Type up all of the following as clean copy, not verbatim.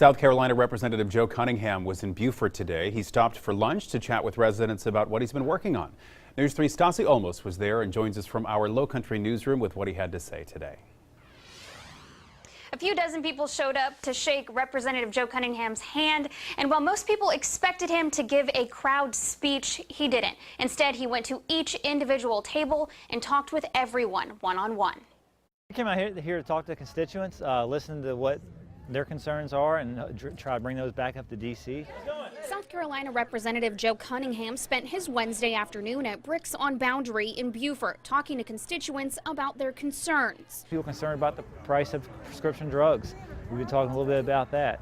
South Carolina Representative Joe Cunningham was in Beaufort today. He stopped for lunch to chat with residents about what he's been working on. News 3's Stassi Olmos was there and joins us from our Low Country newsroom with what he had to say today. A few dozen people showed up to shake Representative Joe Cunningham's hand, and while most people expected him to give a crowd speech, he didn't. Instead, he went to each individual table and talked with everyone one-on-one. I came out here to talk to constituents, listen to what their concerns are, and try to bring those back up to D.C. South Carolina Representative Joe Cunningham spent his Wednesday afternoon at Bricks on Boundary in Beaufort talking to constituents about their concerns. People concerned about the price of prescription drugs. We've been talking a little bit about that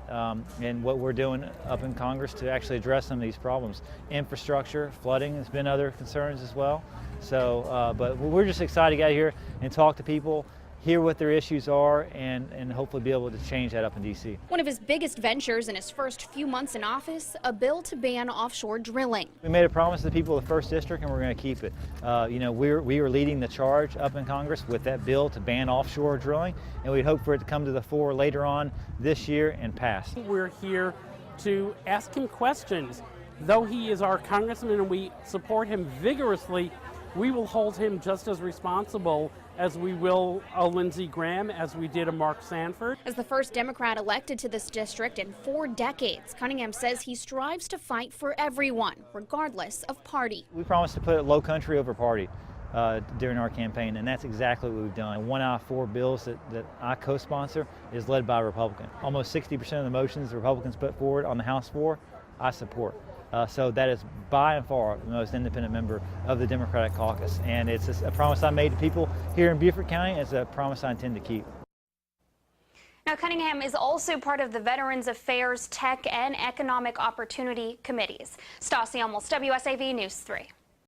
and what we're doing up in Congress to actually address some of these problems. Infrastructure, flooding has been other concerns as well. So, but we're just excited to get out here and talk to people, hear what their issues are, and hopefully be able to change that up in D.C. One of his biggest ventures in his first few months in office, a bill to ban offshore drilling. We made a promise to the people of the 1st District, and we're going to keep it. You know, we are leading the charge up in Congress with that bill to ban offshore drilling, and we hope for it to come to the fore later on this year and pass. We're here to ask him questions. Though he is our congressman and we support him vigorously, we will hold him just as responsible as we will a Lindsey Graham, as we did a Mark Sanford. As the first Democrat elected to this district in 4 decades, Cunningham says he strives to fight for everyone, regardless of party. We promised to put Low Country over party during our campaign, and that's exactly what we've done. 1 out of 4 bills that I co-sponsor is led by a Republican. Almost 60% of the motions the Republicans put forward on the House floor, I support. So that is by and far the most independent member of the Democratic caucus. And it's a promise I made to people here in Beaufort County. It's a promise I intend to keep. Now, Cunningham is also part of the Veterans Affairs, Tech, and Economic Opportunity Committees. Stassi Olmos, WSAV News 3.